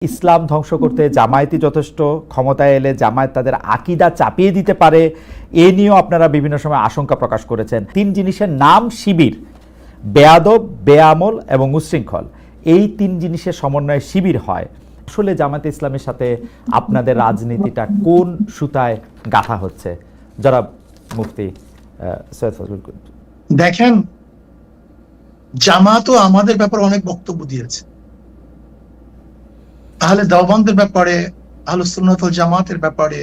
ইসলাম ধ্বংস করতে জামায়াতি যথেষ্ট, ক্ষমতায় এলে জামায়াত তাদের আকীদা চাপিয়ে দিতে পারে, এ নিয়েও আপনারা বিভিন্ন সময় আশঙ্কা প্রকাশ করেছেন। তিন জিনিসের নাম শিবির: বেয়াদব, বেআমল এবং উচ্ছৃঙ্খল। এই তিন জিনিসের সমন্বয়ে শিবির হয়। আসলে জামায়াতে ইসলামের সাথে আপনাদের রাজনীতিটা কোন সুতায় গাঁথা হচ্ছে? যারা মুফতি সৈয়দ ফজলুল করিম। দেখেন, জামাতও আমাদের ব্যাপারে অনেক বক্তব্য দিয়েছে। আহলে দেওবন্দের ব্যাপারে, আহলুস সুন্নাত ওয়াল জামাতের ব্যাপারে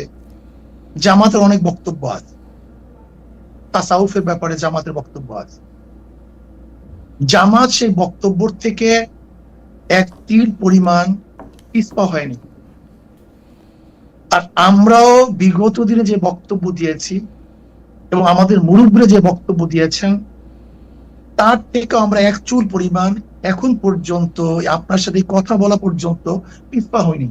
জামাতের অনেক বক্তব্য আছে। তাসাউফের ব্যাপারে জামাতের বক্তব্য আছে। জামাত সেই বক্তব্য থেকে এক তিল পরিমাণ পিছপা হয়নি। আর আমরাও বিগত দিনে যে বক্তব্য দিয়েছি এবং আমাদের মুরব্বীরা যে বক্তব্য দিয়েছেন, তার থেকে আমরা এক চুল পরিমাণ এখন পর্যন্ত আপনার সাথে কথা বলা পর্যন্ত পিছপা হয়নি।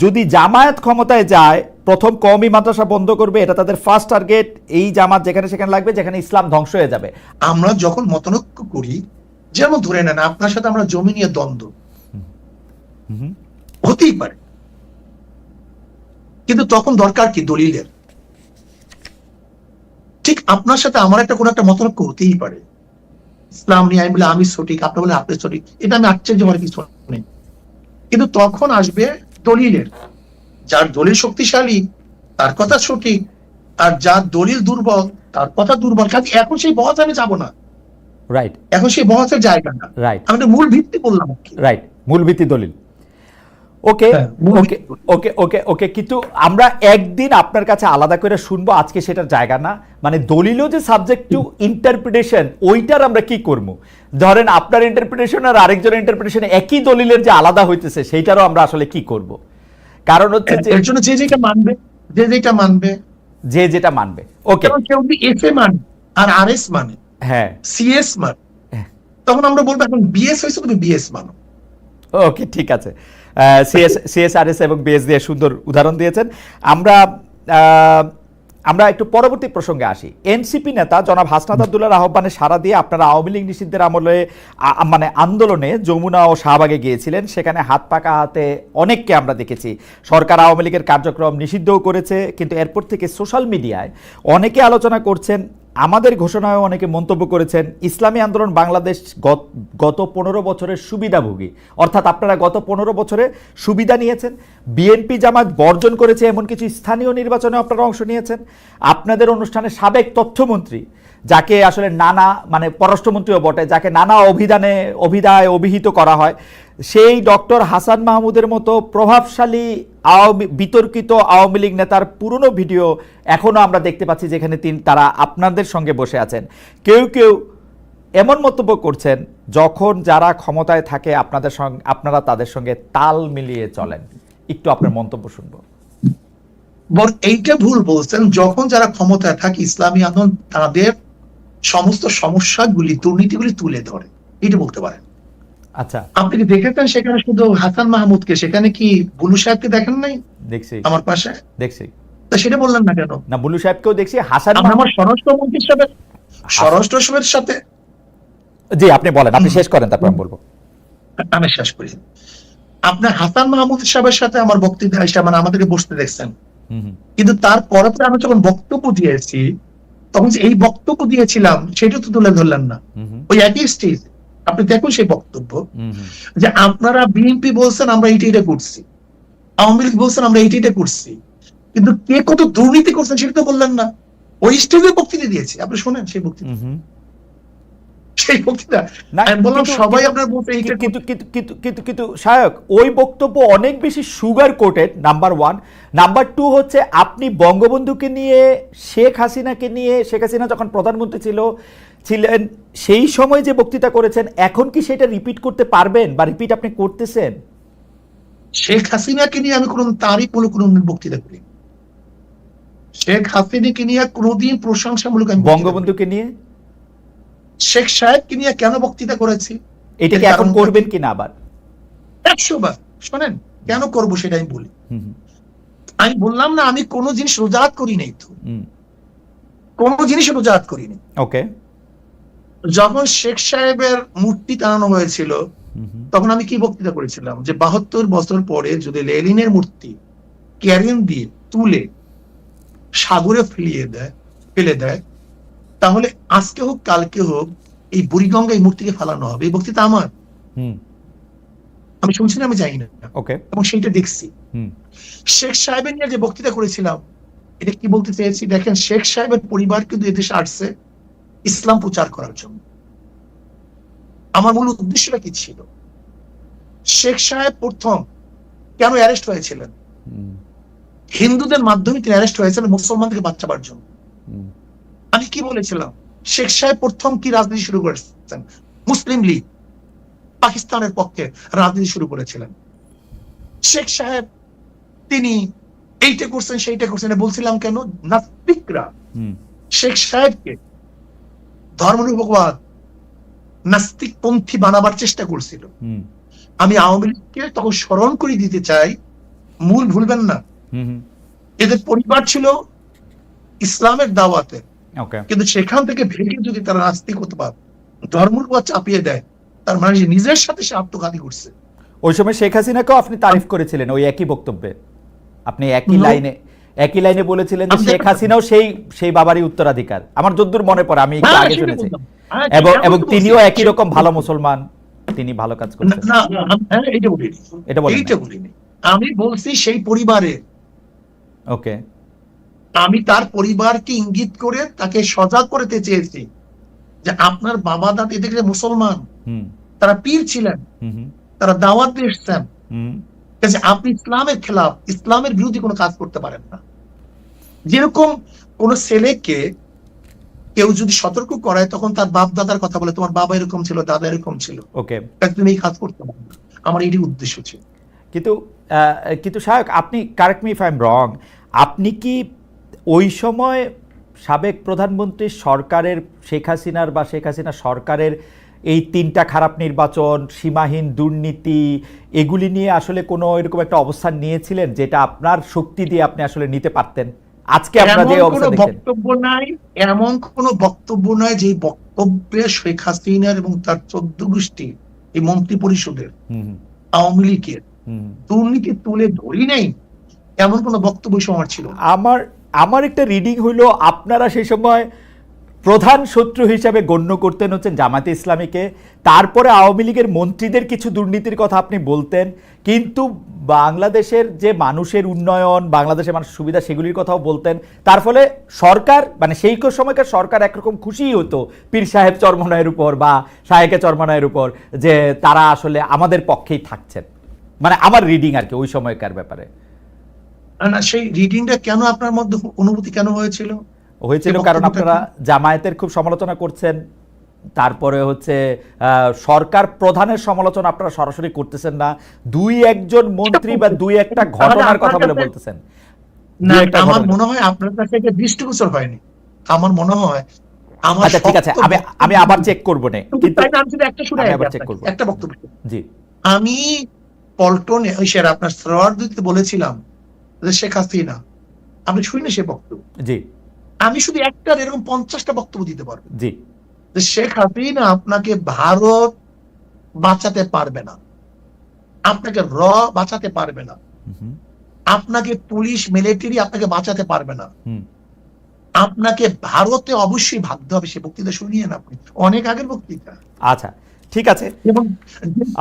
যদি জামায়াত ক্ষমতায় যায়, প্রথম কওমি মাদ্রাসা বন্ধ করবে, এটা তাদের ফার্স্ট টার্গেট। এই জামাত যেখানে সেখানে লাগবে, যেখানে ইসলাম ধ্বংস হয়ে যাবে। আমরা যখন মতানৈক্য করি, যেমন ধরে নেন আপনার সাথে আমরা জমি নিয়ে দ্বন্দ্ব হতেই পারে, কিন্তু তখন দরকার কি দলিলের। ঠিক আপনার সাথে আমার একটা কোনো একটা মতানৈক্য হতেই পারে, ইসলাম নিয়ে আমি বলে আমি সঠিক, আপনি বলে আপনি সঠিক, এটা আমি আশ্চর্য হওয়ার কিছু নেই। কিন্তু তখন আসবে দলিলের। যার দলিল শক্তিশালী তার কথা সঠিক, আর যার দলিল দুর্বল তার কথা দুর্বল। কাজে এখন সেই বহস আমি যাবো না। রাইট, এখন সেই বহসের জায়গা না। রাইট, আমি মূল ভিত্তি বললাম। রাইট, মূল ভিত্তি দলিল। ওকে, ওকে, ওকে, ওকে, ওকে। কিন্তু আমরা একদিন আপনার কাছে আলাদা করে শুনবো, আজকে সেটার জায়গা না। মানে দলিলও যে সাবজেক্ট টু ইন্টারপ্রিটেশন, ওইটার আমরা কি করব? ধরেন আপনার ইন্টারপ্রিটেশন আর আরেকজনের ইন্টারপ্রিটেশন একই দলিলের যে আলাদা হইতেছে, সেইটারও আমরা আসলে কি করব? কারণ হচ্ছে যে এর জন্য যে যেটা মানবে, যে যেটা মানবে, যে যেটা মানবে। ওকে, কেউ যদি এফ এ মানে আর আর এস মানে, হ্যাঁ, সিএস মানে, তখন আমরা বলবো এখন বিএস হয়েছে তুমি বিএস মানো। ওকে, ঠিক আছে। সিএসআরএস এবং বিএস দিয়ে সুন্দর উদাহরণ দিয়েছেন। আমরা একটু পরবর্তী প্রসঙ্গে আসি। এনসিপি নেতা জনাব হাসনাত আব্দুল্লাহর আহ্বানে সাড়া দিয়ে আপনারা আওয়ামী লীগ নিষিদ্ধের আমলে মানে আন্দোলনে যমুনা ও শাহবাগে গিয়েছিলেন। সেখানে হাত পাকা হাতে অনেককে আমরা দেখেছি। সরকার আওয়ামী লীগের কার্যক্রম নিষিদ্ধও করেছে, কিন্তু এরপর থেকে সোশ্যাল মিডিয়ায় অনেকে আলোচনা করছেন, আমাদের ঘোষণায় অনেকে মন্তব্য করেছেন, ইসলামী আন্দোলন বাংলাদেশ গত 15 বছরের সুবিধাভোগী, অর্থাৎ আপনারা গত 15 বছরে সুবিধা নিয়েছেন। বিএনপি জামাত বর্জন করেছে এমন কিছু স্থানীয় নির্বাচনে আপনারা অংশ নিয়েছেন। আপনাদের অনুষ্ঠানে সাবেক তথ্যমন্ত্রী, যাকে আসলে নানা মানে পররাষ্ট্রমন্ত্রীও বটে, যাকে নানা অভিধায় অভিহিত করা হয়, সেই ডক্টর হাসান মাহমুদের মতো প্রভাবশালী বিতর্কিত আওয়ামী লীগ নেতার পুরনো ভিডিও এখনো আমরা দেখতে পাচ্ছি, যেখানে তারা আপনাদের সঙ্গে বসে আছেন। কেউ কেউ এমন মন্তব্য করছেন, যখন যারা ক্ষমতায় থাকে আপনারা তাদের সঙ্গে তাল মিলিয়ে চলেন। একটু আপনার মন্তব্য শুনবো। এইটা ভুল বলছেন। যখন যারা ক্ষমতায় থাকে, ইসলামী আন্দোলন তাদের সমস্ত সমস্যাগুলি, দুর্নীতিগুলি তুলে ধরে, এটা বলতে পারেন। আচ্ছা, আপনি কি দেখেছেন সেখানে শুধু হাসান মাহমুদকে, সেখানে কি বুলু সাহেবকে দেখেন নাই? দেখছি, আমার পাশে দেখছি। তা সেটা বললেন না কেন? না, বুলু সাহেবকেও দেখছি। হাসান আমার স্বরাষ্ট্রমন্ত্রীর সাথে জি, আপনি বলেন, আপনি শেষ করেন, তারপর আমি বলবো। আমি শেষ করি। আপনার হাসান মাহমুদ সাহেবের সাথে আমার বক্তৃতা মানে আমাদেরকে বসতে দেখছেন, কিন্তু তারপরে আমি যখন বক্তব্য দিয়েছি, তখন এই বক্তব্য দিয়েছিলাম সেটা তো তুলে ধরলেন না। ওই একই স্টেজ আপনি দেখুন সেই বক্তব্য, যে আপনারা বিএনপি বলছেন আমরা এইটা করছি, আওয়ামী লীগ বলছেন আমরা এইটা করছি, কিন্তু কে কত দুর্নীতি করছেন সেটা তো বললেন না। ওই স্টেজে বক্তৃতা দিয়েছি, আপনি শোনেন সেই বক্তৃতা। কিন্তু শায়ক, ওই বক্তব্য অনেক বেশি সুগার কোটেড, নাম্বার 1। নাম্বার 2 হচ্ছে, আপনি বঙ্গবন্ধুকে নিয়ে, শেখ হাসিনা যখন প্রধানমন্ত্রী ছিলেন সেই সময় যে বক্তৃতা করেছেন, এখন কি সেটা রিপিট করতে পারবেন, বা রিপিট আপনি করতেছেন? শেখ হাসিনাকে নিয়ে আমি কোনো বক্তৃতা করি। শেখ হাসিনাকে নিয়ে কোনোদিন প্রশংসামূলক। বঙ্গবন্ধুকে নিয়ে, শেখ সাহেবকে নিয়ে কেন বক্তৃতা করেছি, এটা কি এখন করবেন কিনা আবার? 100 বার শোনেন, কেন করব সেটা আমি বলি। আমি বললাম না আমি কোনো জিনিস রোজাত করি নাই, তো কোনো জিনিস রোজাত করিনি। ওকে, যখন শেখ সাহেবের মূর্তি টানানো হয়েছিল তখন আমি কি বক্তৃতা করেছিলাম যে 72 বছর পরে যদি লেনিনের মূর্তি ক্যারেন দিয়ে তুলে সাগরে ফেলে দেয় তাহলে আজকে হোক কালকে হোক এই বুড়িগঙ্গা এই মূর্তিকে ফেলানো হবে। এই বক্তৃতা আমার, আমি শুনছি না, আমি জানি না, এবং সেইটা দেখছি। শেখ সাহেবের নিয়ে যে বক্তৃতা করেছিলাম, এটা কি বলতে চেয়েছি দেখেন, শেখ সাহেবের পরিবার কিন্তু এদেশে আসছে ইসলাম প্রচার করার জন্য। আমার মূল উদ্দেশ্যটা কি ছিল? শেখ সাহেব প্রথম কেন অ্যারেস্ট হয়েছিলেন? হিন্দুদের মাধ্যমে তিনি অ্যারেস্ট হয়েছেন মুসলমানদেরকে বাঁচাবার জন্য। আমি কি বলেছিলাম? শেখ সাহেব প্রথম কি রাজনীতি শুরু করেছেন? মুসলিম লীগ, পাকিস্তানের পক্ষে রাজনীতি শুরু করেছিলেন। শেখ সাহেব তিনি এইটা করছেন সেইটা করছেন বলছিলাম কেন? নাস্তিকরা শেখ সাহেবকে ধর্মনিরপেক্ষবাদ নাস্তিক পন্থী বানাবার চেষ্টা করছিল। আমি আওয়ামী লীগকে তখন স্মরণ করে দিতে চাই, মূল ভুলবেন না, এদের পরিবার ছিল ইসলামের দাওয়াতে, কিন্তু সেখান থেকে ভেঙে যদি তারা নাস্তিকতাবাদ ধর্মনিরপেক্ষবাদ চাপিয়ে দেয়, তার মানে নিজের সাথে সে আত্মঘাতী করছে। ওই সময় শেখ হাসিনাকেও আপনি তারিফ করেছিলেন ওই একই বক্তব্যে, আপনি একই লাইনে বলেছিলেন যে শেখ হাসিনাও সেই বাবারই উত্তরাধিকার। আমার যদ্দূর মনে পড়ে, আমি একটু আগে শুনেছি, এবং তিনিও একই রকম ভালো মুসলমান, তিনি ভালো কাজ করছেন। এটা বলিনি, আমি বলছি সেই পরিবারে, ওকে, আমি তার পরিবারকে ইঙ্গিত করে তাকে সজাগ করতে চেয়েছি যে আপনার বাবা দাদি দেখলে মুসলমান, তারা পীর ছিলেন, তারা দাওয়াত দিয়ে এসছেন, আপনি ইসলামের খেলাফ, ইসলামের বিরোধী কোনো কাজ করতে পারেন না। যেরকম কোন ছেলেকে কেউ যদি সতর্ক করায় তখন তার বাপ দাদার কথা বলে, তোমার বাবা এরকম ছিল, দাদা এরকম ছিল, ওকে, তুমি এই কাজ করতে পারো না। আমার এটি উদ্দেশ্য ছিল। কিন্তু শায়ক, আপনি correct me if I am রং, আপনি কি ওই সময় সাবেক প্রধানমন্ত্রী সরকারের শেখ হাসিনার বা শেখ হাসিনা সরকারের এই 3টা খারাপ নির্বাচন, সীমাহীন দুর্নীতি, এগুলি নিয়ে আসলে কোনো এরকম একটা অবস্থান নিয়েছিলেন যেটা আপনার শক্তি দিয়ে আপনি আসলে নিতে পারতেন? আজকে আপনারা যে অবস্থা দেখেন, বক্তব্য নাই, এমন কোন বক্তব্য নাই যে বক্তব্যে শেখ হাসিনার এবং তার 14 গোষ্ঠী এই মন্ত্রী পরিষদের আওয়ামী লীগের দুর্নীতি তুলে ধরি নাই, এমন কোন বক্তব্য আমার ছিল। আমার একটা রিডিং হইলো আপনারা সেই সময় প্রধান শত্রু হিসাবে গণ্য করতেন হচ্ছেন জামায়াতে ইসলামীকে, তারপরে আওয়ামী লীগের মন্ত্রীদের কিছু দুর্নীতির কথা আপনি বলতেন, কিন্তু বাংলাদেশের যে মানুষের উন্নয়ন, বাংলাদেশের মানুষের সুবিধা, সেগুলির কথাও বলতেন। তার ফলে সরকার, মানে সেই সময়কার সরকার একরকম খুশিই হতো পীর সাহেব চরমনায়ের উপর বা শাহেকে চরমনায়ের উপর, যে তারা আসলে আমাদের পক্ষেই থাকছেন। মানে আমার রিডিং আর কি ওই সময়কার ব্যাপারে। না, সেই রিডিংটা কেন আপনার মধ্যে অনুভূতি কেন হয়েছিল? কারণ আপনারা জামায়াতের খুব সমালোচনা করছেন, তারপরে হচ্ছে সরকার প্রধানের সমালোচনা আপনারা সরাসরি করতেছেন না, 2-1 মন্ত্রী বা 2-1টা ঘটনার কথা বলে বলতেছেন। আমার মনে হয় আপনার কাছে এটা দৃষ্টিগোচর হয়নি। আমার মনে হয় আচ্ছা ঠিক আছে, আমি আবার চেক করব না, কিন্তু একটা বক্তব্য, জি, আমি পল্টনে ওই স্যার আপনার সরোয়ার দিতে বলেছিলাম যে শেখ হাসিনা, আপনি শুনি না সে বক্তব্য? জি, আমি শুধু একটা এরকম 50টা বক্তব্য দিতে পারবো, জি, যে শেখ হাসিনা আপনাকে ভারত বাঁচাতে পারবে না, আপনাকে বাঁচাতে পারবে না, আপনাকে পুলিশ মিলিটারি আপনাকে বাঁচাতে পারবে না, আপনাকে ভারতে অবশ্যই ভাবতে হবে। সে বক্তৃতা শুনিয়ে না আপনি, অনেক আগের বক্তৃতা। আচ্ছা ঠিক আছে,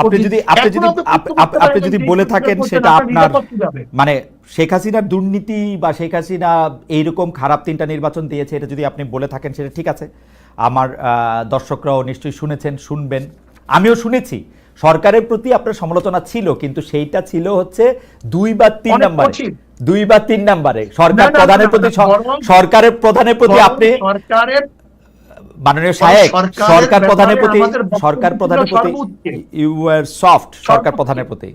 আপনি যদি বলে থাকেন সেটা আপনার, মানে শেখ হাসিনার দুর্নীতি বা শেখ হাসিনা এইরকম খারাপ 3টা নির্বাচন দিয়েছে, এটা যদি আপনি বলে থাকেন সেটা ঠিক আছে। আমার দর্শকরাও নিশ্চয়ই শুনেছেন, শুনবেন, আমিও শুনেছি সরকারের প্রতি আপনার সমালোচনা ছিল, কিন্তু সেইটা ছিল হচ্ছে 2 বা 3 নাম্বারে সরকারের প্রধানের প্রতি আপনি মাননীয় সাহেব, সরকার প্রধানের প্রতি ইউ আর সফট, সরকার প্রধানের প্রতি।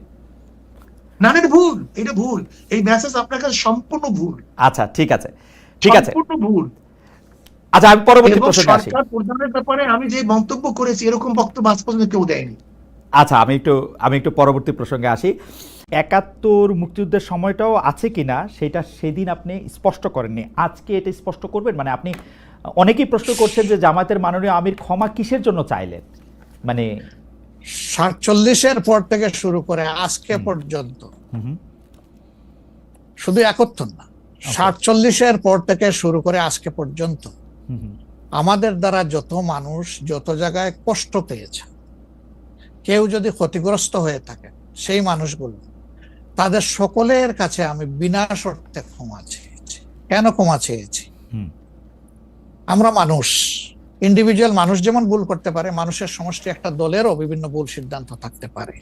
না না, এটা ভুল, এটা ভুল, এই মেসেজ আপনার কাছে সম্পূর্ণ ভুল। আচ্ছা ঠিক আছে, সম্পূর্ণ ভুল। আচ্ছা আমি পরবর্তী প্রশ্নে আসি। সরকার প্রধানের ব্যাপারে আমি যে মন্তব্য করেছি এরকম বক্তব্য আজ পর্যন্ত কেউ দেয়নি। আচ্ছা আমি একটু পরবর্তী প্রসঙ্গে আসি। 71 মুক্তিযুদ্ধের সময়টাও আছে কিনা সেটা সেদিন আপনি স্পষ্ট করেননি, আজকে এটা স্পষ্ট করবেন? মানে আপনি, অনেকেই প্রশ্ন করছেন যে জামায়াতের মাননীয় আমির ক্ষমা কিসের জন্য চাইলেন, মানে 47-এর পর থেকে শুরু করে আজকে পর্যন্ত, শুধু 71 না, 47-এর পর থেকে শুরু করে আজকে পর্যন্ত আমাদের দ্বারা যত মানুষ যত জায়গায় কষ্ট পেয়েছে, কেউ যদি ক্ষতিগ্রস্ত হয়ে থাকে, সেই মানুষগুলো তাদের সকলের কাছে আমি বিনা শর্তে ক্ষমা চেয়েছি। কেন ক্ষমা চেয়েছি? আমরা মানুষ, ইন্ডিভিজুয়াল মানুষ যেমন ভুল করতে পারে, মানুষের সমষ্টি একটা দলেরও বিভিন্ন ভুল সিদ্ধান্ত থাকতে পারে।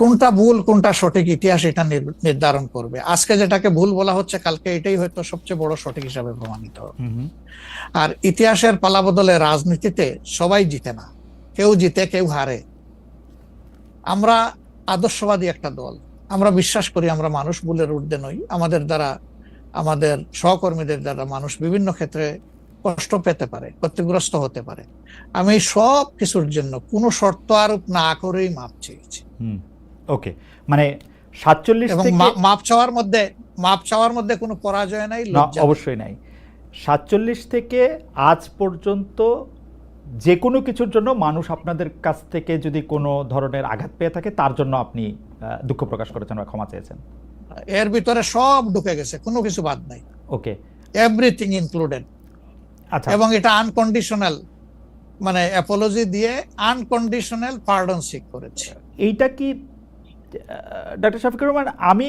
কোনটা ভুল কোনটা সঠিক ইতিহাস এটা নির্ধারণ করবে। আজকে যেটাকে ভুল বলা হচ্ছে, কালকে এটাই হয়তো সবচেয়ে বড় সঠিক হিসাবে প্রমাণিত হবে। আর ইতিহাসের পালাবদলে রাজনীতিতে সবাই জিতে না, কেউ জিতে কেউ হারে। আমরা আদর্শবাদী একটা দল, আমরা বিশ্বাস করি আমরা মানুষ ভুলের ঊর্ধ্বে নই। আমাদের দ্বারা, আমাদের সহকর্মীদের দ্বারা মানুষ বিভিন্ন ক্ষেত্রে কষ্ট পেতে পারে, ক্ষতিগ্রস্ত হতে পারে। আমি সব কিছুর জন্য কোনো শর্ত আরোপ না করেই মাপ চেয়েছি। ওকে, মানে 47 এবং থেকে মাপ চাওয়ার মধ্যে কোনো পরাজয় নাই, অবশ্যই নাই। 47 থেকে আজ পর্যন্ত যে কোনো কিছুর জন্য মানুষ আপনাদের কাছ থেকে যদি কোনো ধরনের আঘাত পেয়ে থাকে, তার জন্য আপনি দুঃখ প্রকাশ করেছেন বা ক্ষমা চেয়েছেন। এর ভিতরে সব ঢুকে গেছে, কোনো কিছু বাদ নাই। ওকে, এভরিথিং ইনক্লুডেড। আচ্ছা, এবং এটা আনকন্ডিশনাল, মানে অ্যাপোলজি দিয়ে আনকন্ডিশনাল পার্ডন সিক করেছে। এইটা কি ডক্টর শফিকুর রহমান, আমি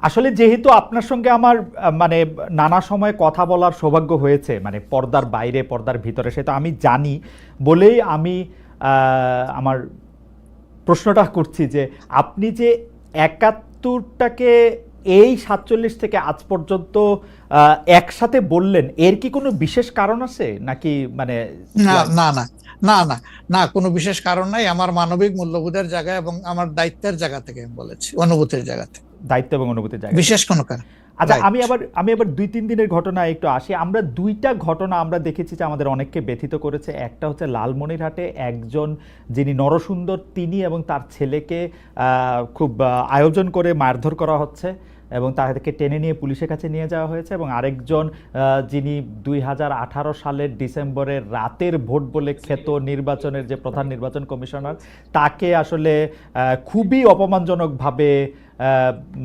আসলে যেহেতু আপনার সঙ্গে আমার মানে নানা সময় কথা বলার সৌভাগ্য হয়েছে, মানে পর্দার বাইরে পর্দার ভিতরে, সেটা আমি জানি বলেই আমি আমার প্রশ্নটা করছি যে আপনি যে 71টাকে এই 47 থেকে আজ পর্যন্ত একসাথে বললেন, এর কি কোনো বিশেষ কারণ আছে নাকি? মানে না, কোনো বিশেষ কারণ নাই। আমার মানবিক মূল্যবোধের জায়গা এবং আমার দায়িত্বের জায়গা থেকে আমি বলেছি, অনুভূতির জায়গা থেকে। দায়িত্ব এবং অনুভূতির জায়গা, বিশেষ কোনো কারণ। আচ্ছা, আমি আবার 2-3 দিনের ঘটনা একটু আসি। আমরা 2টা ঘটনা আমরা দেখেছি যে আমাদের অনেককে ব্যথিত করেছে। একটা হচ্ছে লালমনিরহাটে একজন যিনি নরসুন্দর, তিনি এবং তার ছেলেকে খুব আয়োজন করে মারধর করা হচ্ছে এবং তাদেরকে টেনে নিয়ে পুলিশের কাছে নিয়ে যাওয়া হয়েছে। এবং আরেকজন যিনি 2018 সালের ডিসেম্বরের রাতের ভোট বলে খ্যাত নির্বাচনের যে প্রধান নির্বাচন কমিশনার, তাকে আসলে খুবই অপমানজনকভাবে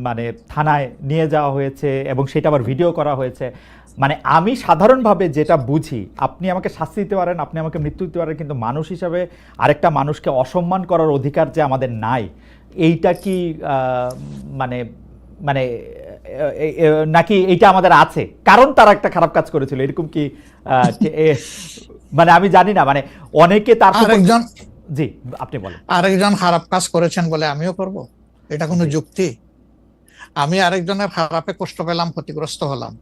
মানে থানায় নিয়ে যাওয়া হয়েছে এবং সেটা আবার ভিডিও করা হয়েছে। মানে আমি সাধারণভাবে যেটা বুঝি, আপনি আমাকে শাস্তি দিতে পারেন, আপনি আমাকে মৃত্যু দিতে পারেন, কিন্তু মানুষ হিসাবে আরেকটা মানুষকে অসম্মান করার অধিকার যে আমাদের নাই, এইটা কি মানে মানে নাকি এইটা আমাদের আছে কারণ তারা একটা খারাপ কাজ করেছিল, এরকম কি? মানে আমি জানি না, মানে অনেকে তার আরেকজন, জি আপনি বলেন, আরেকজন খারাপ কাজ করেছেন বলে আমিও করব, এটা কোনো যুক্তি? আমি আরেকজনের খারাপে কষ্ট পেলাম, ক্ষতিগ্রস্ত হলাম,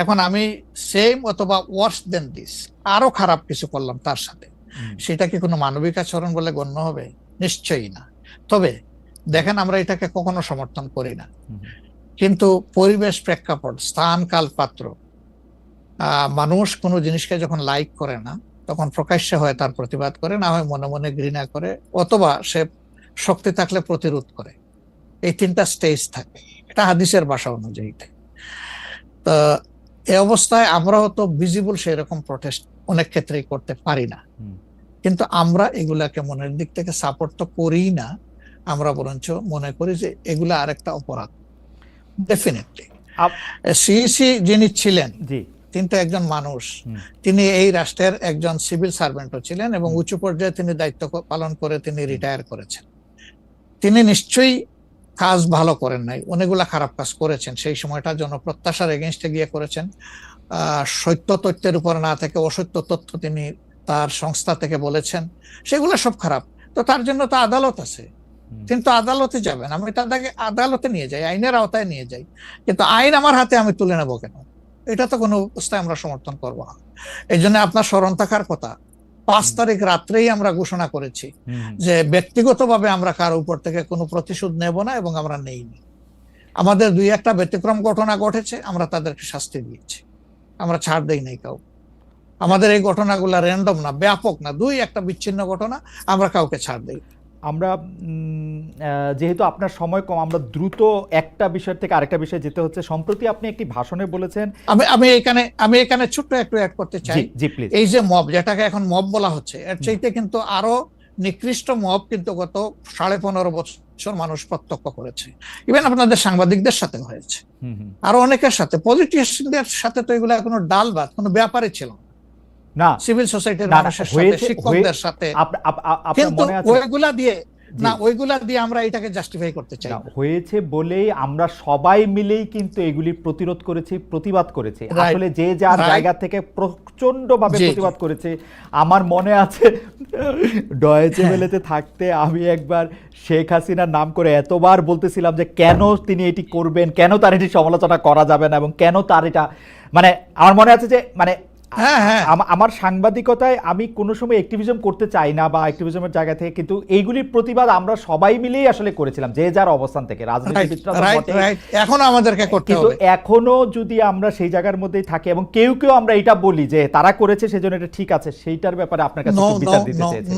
এখন আমি সেম অথবা ওয়ার্স দেন দিস আরো খারাপ কিছু করলাম তার সাথে, সেটা কি কোনো মানবিক আচরণ বলে গণ্য হবে? নিশ্চয়ই না। তবে দেখেন, আমরা এটাকে কখনো সমর্থন করি না, কিন্তু পরিবেশ, প্রেক্ষাপট, স্থান, কাল, পাত্র, মানুষ কোনো জিনিসকে যখন লাইক করে না, তখন প্রকাশ্যে হয় তার প্রতিবাদ করে, না হয় মনে মনে ঘৃণা করে, অথবা সে শক্তি থাকলে প্রতিরোধ করে। এই 3টা স্টেজ থাকে, এটা হাদিসের ভাষা অনুযায়ী। তো এই অবস্থায় আমরা হয়তো ভিজিবল সেরকম প্রটেস্ট অনেক ক্ষেত্রেই করতে পারি না, কিন্তু আমরা এগুলাকে মনের দিক থেকে সাপোর্ট তো করি না, আমরা বরঞ্চ মনে করি যে এগুলা আরেকটা অপরাধ। ডেফিনেটলি সিইসি যিনি ছিলেন, তিনি তো একজন মানুষ, তিনি এই রাষ্ট্রের একজন সিভিল সার্ভেন্টও ছিলেন এবং উঁচু পর্যায়ে তিনি দায়িত্ব পালন করে তিনি রিটায়ার করেছেন। তিনি নিশ্চয়ই কাজ ভালো করেন নাই, অনেকগুলা খারাপ কাজ করেছেন। সেই সময়টা জনপ্রত্যাশার এগেইনস্টে গিয়ে করেছেন। সত্য তথ্যের উপর না থেকে অসত্য তথ্য তিনি তার সংস্থা থেকে বলেছেন, সেগুলো সব খারাপ। তো তার জন্য তো আদালত আছে, তিনি তো আদালতে যাবেন, আমি তাদেরকে আদালতে নিয়ে যাই, আইনের আওতায় নিয়ে যাই, কিন্তু আইন আমার হাতে আমি তুলে নেবো কেন? এটা তো কোনো অবস্থায় আমরা সমর্থন করবো না। এই জন্য আপনার স্মরণ থাকার কথা, 5 তারিখ রাত্রেই আমরা ঘোষণা করেছি যে ব্যক্তিগতভাবে আমরা কারো উপর থেকে কোনো প্রতিশোধ নেব না এবং আমরা নেইনি। আমাদের 2-1টা ব্যতিক্রম ঘটনা ঘটেছে, আমরা তাদেরকে শাস্তি দিয়েছি, আমরা ছাড় দেই নাই কাউ। আমাদের এই ঘটনাগুলো র্যান্ডম না, ব্যাপক না, 2-1টা বিচ্ছিন্ন ঘটনা, আমরা কাউকে ছাড় দেই। আমরা যেহেতু আপনার সময় কম, আমরা দ্রুত একটা বিষয় থেকে আরেকটা বিষয়ে যেতে হচ্ছে। সম্প্রতি আপনি একটি ভাষণে বলেছেন, আমি এখানে ছোট্ট একটু অ্যাড করতে চাই। এই যে মব, যেটাকে এখন মব বলা হচ্ছে, এর চাইতে কিন্তু আরো নিকৃষ্ট মব কিন্তু গত 15.5 বছর মানুষ প্রত্যক্ষ করেছে। ইভেন আপনাদের সাংবাদিকদের সাথে হয়েছে, আরো অনেকের সাথে, পলিটিশিয়ানদের সাথে তো এগুলা কোনো ডাল ভাত, কোনো ব্যাপারই ছিল না। সিভিল সোসাইটির না, না, মানুষের সাথে, হয়েছে, শিক্ষকদের সাথে। আপনার কিন্তু মনে আছে ওইগুলা দিয়ে আমরা এটাকে জাস্টিফাই করতে চাই না, না। হয়েছে বলেই আমরা সবাই মিলেই কিন্তু এগুলি প্রতিরোধ করেছি, প্রতিবাদ করেছি। আসলে যে যার জায়গা থেকে প্রচন্ড ভাবে প্রতিবাদ করেছে। আমার মনে আছে ডয়েচে ওয়েলেতে থাকতে আমি একবার শেখ হাসিনার নাম করে এতবার বলতেছিলাম যে কেন তিনি এটি করবেন, কেন তার এটি সমালোচনা করা যাবে না, এবং কেন তার এটা, মানে আমার মনে আছে যে মানে আমার সাংবাদিকতায় আমি কোনো সময় অ্যাক্টিভিজম করতে চাই না বা অ্যাক্টিভিজমের জায়গা থেকে, কিন্তু এইগুলির প্রতিবাদ আমরা সবাই মিলেই আসলে করেছিলাম, যে যার অবস্থান থেকে। রাজনীতিবিদরা এখনো আমাদেরকে করতে হবে, কিন্তু এখনো যদি আমরা সেই জায়গার মধ্যেই থাকি এবং কেউ কেউ আমরা এটা বলি যে তারা করেছে সেজন্য এটা ঠিক আছে, সেইটার ব্যাপারে আপনার কাছে একটু বিচার দিতে চাইছি।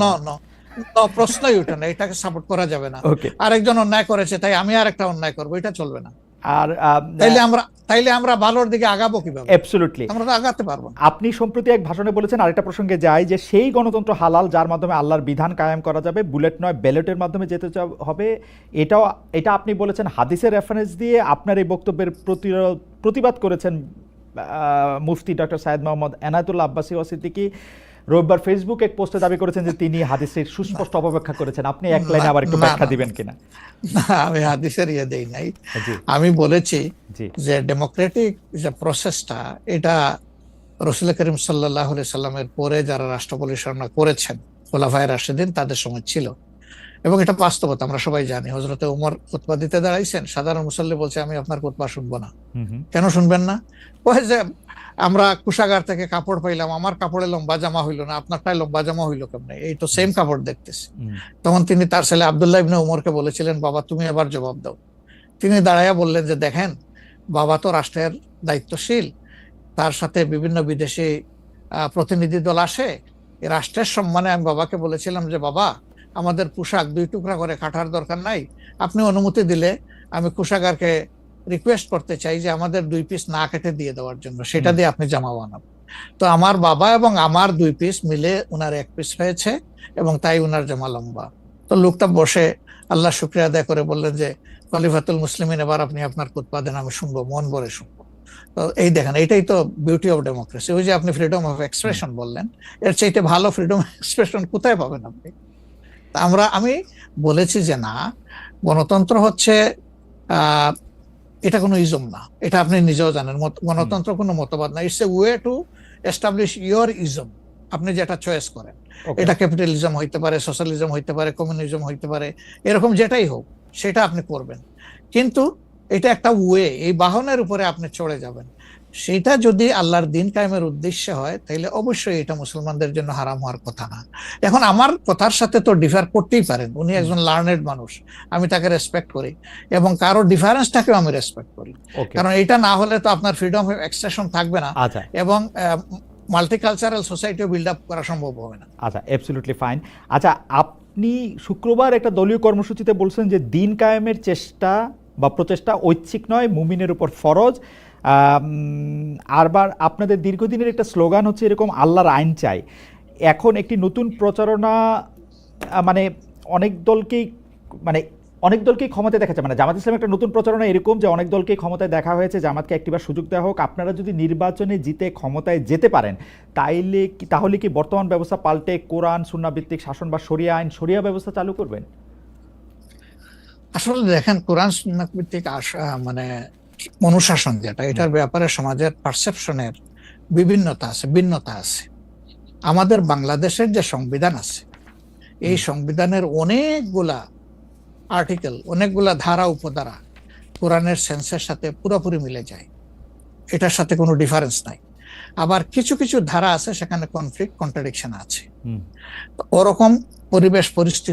প্রশ্নই ওঠে না, এটাকে সাপোর্ট করা যাবে না। আরেকজন অন্যায় করেছে তাই আমি আরেকটা অন্যায় করবো, এটা চলবে না। আর তাইলে আমরা ভালোর দিকে আগাবো কিভাবে? অ্যাবসলিউটলি আমরা তো আগাতে পারবো না। আপনি সম্প্রতি এক ভাষণে বলেছেন, আরেকটা প্রসঙ্গে যাই, যে সেই গণতন্ত্র হালাল যার মাধ্যমে আল্লাহর বিধান কায়েম করা যাবে, বুলেট নয় ব্যালটের মাধ্যমে যেতে হবে। এটা আপনি বলেছেন হাদিসের রেফারেন্স দিয়ে। আপনার এই বক্তব্যের প্রতিবাদ করেছেন মুফতি ডক্টর সাইয়েদ মোহাম্মদ এনায়েতুল্লাহ আব্বাসী সিদ্দিকী। রোববার ফেসবুক এক পোস্টে দাবি করেছেন যে তিনি হাদিসের সুস্পষ্ট অপব্যাখ্যা করেছেন। আপনি এক লাইনে আবার একটু ব্যাখ্যা দিবেন কিনা? না, আমি হাদিসের দেই নাই। আমি বলেছি যে ডেমোক্রেটিক যে প্রসেসটা, এটা রাসূল করিম সাল্লাল্লাহু আলাইহি সাল্লামের পরে যারা রাষ্ট্র পরিচালনা করেছেন খোলাফায়ে রাশিদিন, তাদের সময় ছিল, এবং এটা বাস্তবতা আমরা সবাই জানি। হযরতে ওমর খুতবা দিতে দাঁড়াইছেন, সাধারণ মুসল্লি বলছে আমি আপনার খুতবা শুনবো না। কেন শুনবেন না? কয় যে আমরা কুশাগার থেকে কাপড় পাইলাম, আমার কাপড়ে লম্বা জামা হইলো না, আপনারটাই লম্বা জামা হইলো কেমনে? এই তো সেম কাপড় দেখতেছি। তখন তিনি তার ছেলে আব্দুল্লাহ ইবনে উমরকে বলেছিলেন, বাবা তুমি এবার জবাব দাও। তিনি দাঁড়াইয়া বললেন যে দেখেন, বাবা তো রাষ্ট্রের দায়িত্বশীল, তার সাথে বিভিন্ন বিদেশি প্রতিনিধি দল আসে, এই রাষ্ট্রের সম্মানে আমি বাবাকে বলেছিলাম যে বাবা আমাদের পোশাক 2 টুকরা করে কাটার দরকার নাই, আপনি অনুমতি দিলে আমি কুশাগারকে রিকোয়েস্ট করতে চাই যে আমাদের 2 পিস না কেটে দিয়ে দেওয়ার জন্য, সেটা দিয়ে আপনি জামা বানাবেন। তো আমার বাবা এবং আমার 2 পিস মিলে উনার 1 পিস হয়েছে, এবং তাই উনার জামা লম্বা। তো লোকটা বসে আল্লাহ শুকরিয়া আদায় করে বললেন যে খলিফাতুল মুসলিমিন, এবার আপনি আপনার খুতবা দেন, আমি শুনবো, মন ভরে শুনবো। তো এই দেখেন, এটাই তো বিউটি অফ ডেমোক্রেসি। ওই যে আপনি ফ্রিডম অফ এক্সপ্রেশন বললেন, এর চাইতে ভালো ফ্রিডম এক্সপ্রেশন কোথায় পাবেন আপনি? আমি বলেছি যে না, গণতন্ত্র হচ্ছে এটা কোনো ইজম না, এটা আপনি নিজেও জানেন। গণতন্ত্র কোনো মতবাদ না, it's a way to establish your ism. আপনি যেটা চয়েস করেন, এটা ক্যাপিটালিজম হইতে পারে, সোশ্যালিজম হইতে পারে, কমিউনিজম হইতে পারে, এরকম যেটাই হোক সেটা আপনি করবেন। কিন্তু এটা একটা ওয়ে, এই বাহনের উপরে আপনি চড়ে যাবেন। সেটা যদি আল্লাহর দিন কায়েমের উদ্দেশ্যে হয়, তাহলে অবশ্যই এটা মুসলমানদের জন্য হারাম হওয়ার কথা না। এখন আমার কথার সাথে তো ডিফার করতেই পারেন, উনি একজন লার্নেড মানুষ, আমি তাকে রেসপেক্ট করি, এবং কারো ডিফারেন্সটাকেও আমি রেসপেক্ট করি, কারণ এটা না হলে তো আপনার ফ্রিডম অফ এক্সপ্রেশন থাকবে না, এবং মাল্টিকালচারাল সোসাইটিও বিল্ড আপ করা সম্ভব হবে না। আচ্ছা, অ্যাবসলিউটলি ফাইন। আচ্ছা, আপনি শুক্রবার একটা দলীয় কর্মসূচিতে বলছেন যে দিন কায়েমের চেষ্টা বা প্রচেষ্টা ঐচ্ছিক নয়, মুমিনের উপর ফরজ। আরবার আপনাদের দীর্ঘদিনের একটা স্লোগান হচ্ছে এরকম, আল্লাহর আইন চাই। এখন একটি নতুন প্রচারণা, মানে অনেক দলকেই ক্ষমতায় দেখা যায়, মানে জামাত ইসলাম একটা নতুন প্রচারণা এরকম যে অনেক দলকেই ক্ষমতায় দেখা হয়েছে, জামাতকে একটিবার সুযোগ দেওয়া হোক, আপনারা যদি নির্বাচনে জিতে ক্ষমতায় যেতে পারেন তাহলে কি বর্তমান ব্যবস্থা পাল্টে কোরআন সুন্নাহ ভিত্তিক শাসন বা শরিয়া আইন, শরিয়া ব্যবস্থা চালু করবেন? আসলে দেখেন, কোরআন সুন্নাহ ভিত্তিক মানে অনুশাসন যেটা, এটার ব্যাপারে সমাজের পারসেপশনের ভিন্নতা আছে। আমাদের বাংলাদেশের যে সংবিধান আছে, এই সংবিধানের অনেকগুলা আর্টিকেল, অনেকগুলা ধারা উপধারা কোরআনের সেন্সের সাথে পুরোপুরি মিলে যায়, এটার সাথে কোনো ডিফারেন্স নাই। আবার কিছু কিছু ধারা আছে সেখানে কনফ্লিক্ট, কন্ট্রাডিকশন আছে। ওরকম পরিবেশ পরিস্থিতি